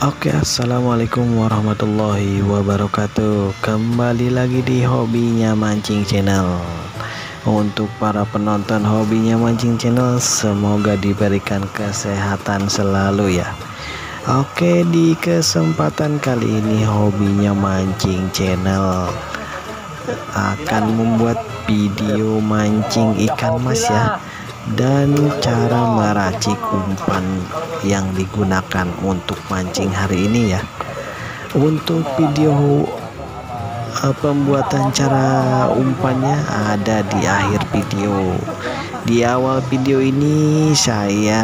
Oke, assalamualaikum warahmatullahi wabarakatuh. Kembali lagi di Hobinya Mancing Channel. Untuk para penonton Hobinya Mancing Channel, semoga diberikan kesehatan selalu ya. Oke, di kesempatan kali ini Hobinya Mancing Channel akan membuat video mancing ikan mas ya, dan cara meracik umpan yang digunakan untuk mancing hari ini ya. Untuk video pembuatan cara umpannya ada di akhir video. Di awal video ini saya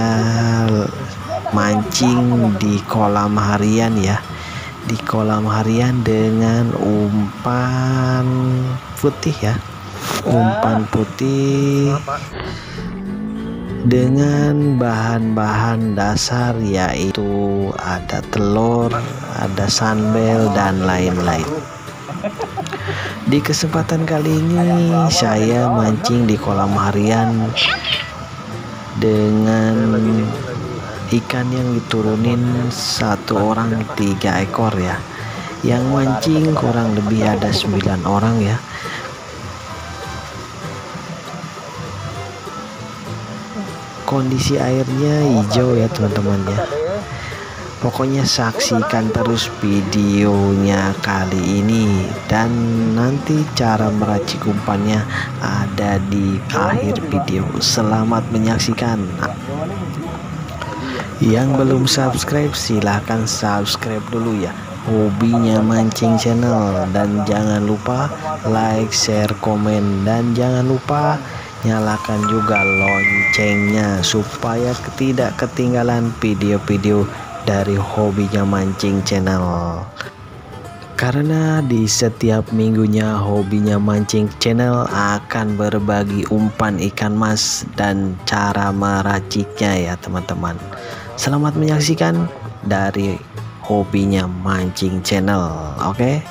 mancing di kolam harian ya, di kolam harian dengan umpan putih ya, umpan putih dengan bahan-bahan dasar yaitu ada telur, ada sunbel dan lain-lain. Di kesempatan kali ini saya mancing di kolam harian dengan ikan yang diturunin satu orang 3 ekor ya. Yang mancing kurang lebih ada 9 orang ya. Kondisi airnya hijau ya teman-teman ya. Pokoknya saksikan terus videonya kali ini, dan nanti cara meracik umpannya ada di akhir video. Selamat menyaksikan. Yang belum subscribe silahkan subscribe dulu ya, Hobinya Mancing Channel, dan jangan lupa like, share, komen, dan jangan lupa nyalakan juga loncengnya supaya tidak ketinggalan video-video dari Hobinya Mancing Channel. Karena di setiap minggunya Hobinya Mancing Channel akan berbagi umpan ikan mas dan cara meraciknya ya teman-teman. Selamat menyaksikan dari Hobinya Mancing Channel. Oke.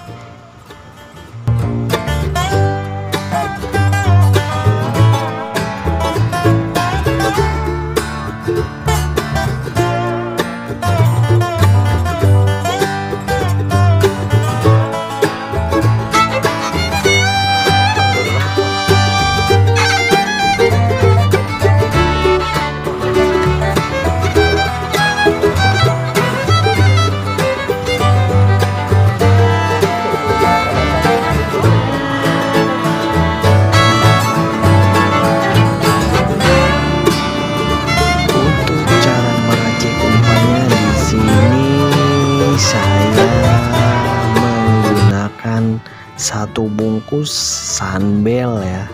Satu bungkus sunbel ya,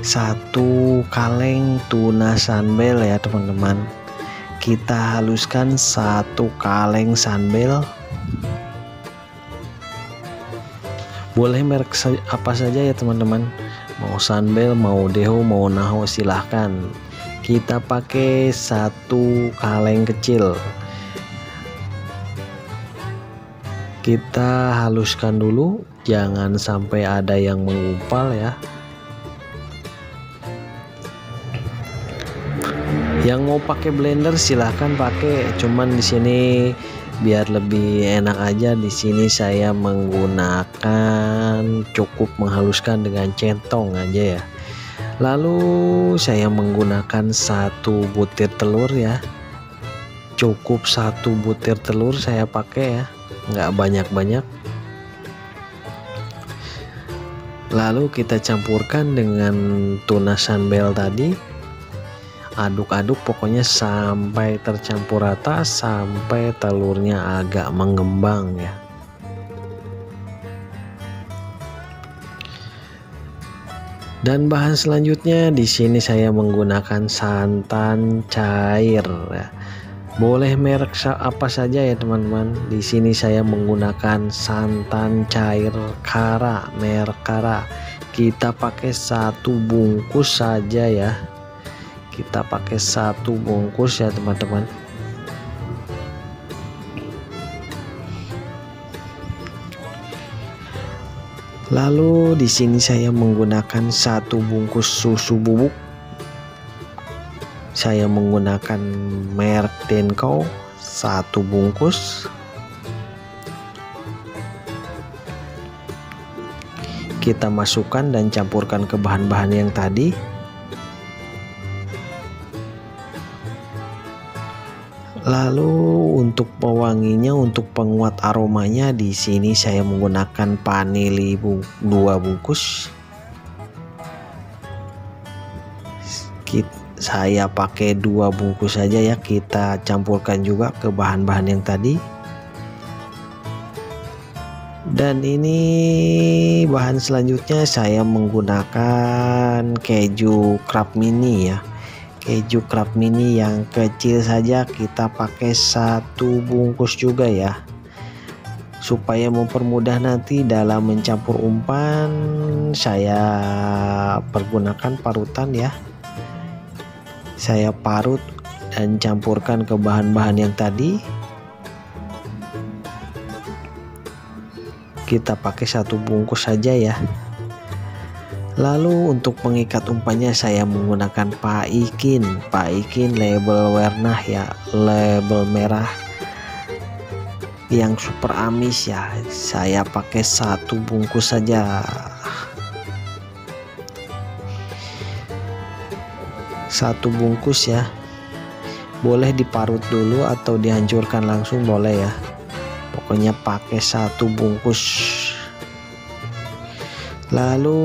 satu kaleng tuna sunbel ya teman-teman. Kita haluskan satu kaleng sunbel, boleh merek apa saja ya teman-teman, mau sunbel, mau deho, mau naho silahkan. Kita pakai satu kaleng kecil, kita haluskan dulu, jangan sampai ada yang menggumpal ya. Yang mau pakai blender silahkan pakai, cuman di sini biar lebih enak aja, di sini saya menggunakan cukup menghaluskan dengan centong aja ya. Lalu saya menggunakan satu butir telur ya, cukup satu butir telur saya pakai ya, nggak banyak-banyak. Lalu kita campurkan dengan tuna sunbel tadi, aduk-aduk pokoknya sampai tercampur rata, sampai telurnya agak mengembang ya. Dan bahan selanjutnya di sini saya menggunakan santan cair ya. Boleh merek apa saja ya teman-teman. Di sini saya menggunakan santan cair Kara, merek Kara. Kita pakai satu bungkus saja ya. Kita pakai satu bungkus ya teman-teman. Lalu di sini saya menggunakan satu bungkus susu bubuk. Saya menggunakan merek Denko 1 bungkus. Kita masukkan dan campurkan ke bahan-bahan yang tadi. Lalu untuk pewanginya, untuk penguat aromanya, di sini saya menggunakan vanili 2 bungkus. Saya pakai 2 bungkus saja ya. Kita campurkan juga ke bahan-bahan yang tadi. Dan ini bahan selanjutnya saya menggunakan keju Kraft Mini ya. Keju Kraft Mini yang kecil saja kita pakai 1 bungkus juga ya, supaya mempermudah nanti dalam mencampur umpan. Saya pergunakan parutan ya. Saya parut dan campurkan ke bahan-bahan yang tadi. Kita pakai 1 bungkus saja ya. Lalu untuk pengikat umpannya saya menggunakan Paikin label warna ya, label merah yang super amis ya. Saya pakai 1 bungkus saja. 1 bungkus ya. Boleh diparut dulu atau dihancurkan langsung boleh ya. Pokoknya pakai 1 bungkus. Lalu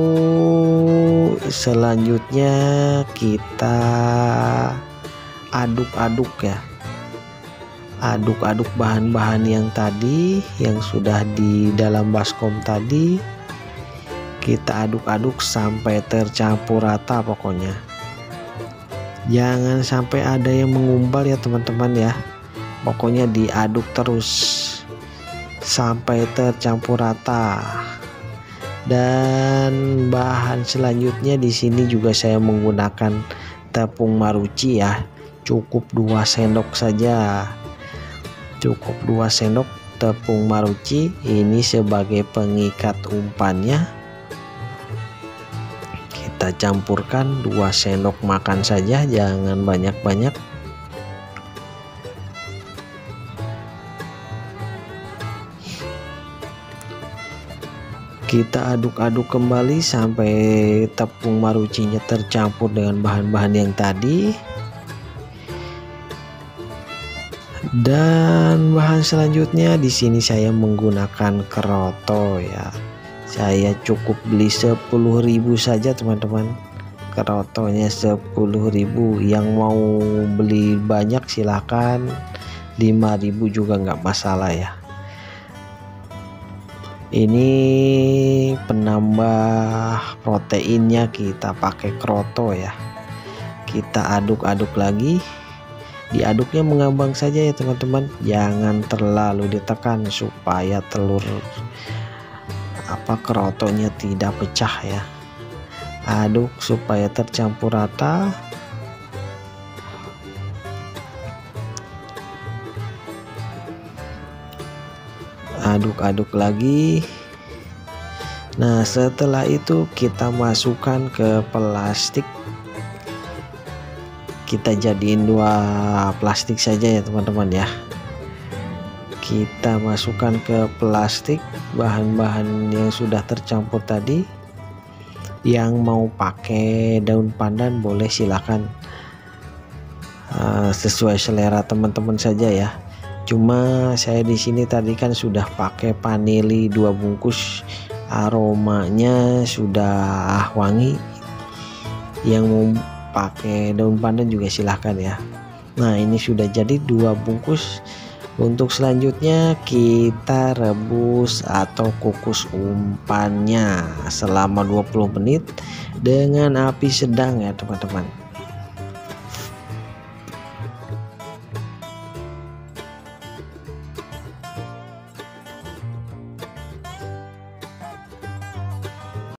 selanjutnya kita aduk-aduk ya. Aduk-aduk bahan-bahan yang tadi yang sudah di dalam baskom tadi. Kita aduk-aduk sampai tercampur rata pokoknya. Jangan sampai ada yang mengumpal ya teman-teman ya. Pokoknya diaduk terus sampai tercampur rata. Dan bahan selanjutnya di sini juga saya menggunakan tepung maruci ya. Cukup 2 sendok saja. Cukup 2 sendok tepung maruci ini sebagai pengikat umpannya. Kita campurkan 2 sendok makan saja, jangan banyak-banyak. Kita aduk-aduk kembali sampai tepung marucinya tercampur dengan bahan-bahan yang tadi. Dan bahan selanjutnya di sini saya menggunakan keroto ya. Saya cukup beli 10.000 saja teman-teman. Kerotonya 10.000. Yang mau beli banyak silahkan, 5.000 juga nggak masalah ya. Ini penambah proteinnya, kita pakai keroto ya. Kita aduk-aduk lagi. Diaduknya mengambang saja ya teman-teman, jangan terlalu ditekan supaya telur kerotonya tidak pecah ya. Aduk supaya tercampur rata. Aduk-aduk lagi. Nah setelah itu kita masukkan ke plastik. Kita jadiin 2 plastik saja ya teman-teman ya. Kita masukkan ke plastik bahan-bahan yang sudah tercampur tadi. Yang mau pakai daun pandan boleh silakan, sesuai selera teman-teman saja ya. Cuma saya di sini tadi kan sudah pakai vanili 2 bungkus, aromanya sudah wangi. Yang mau pakai daun pandan juga silahkan ya. Nah ini sudah jadi 2 bungkus. Untuk selanjutnya kita rebus atau kukus umpannya selama 20 menit dengan api sedang ya teman-teman.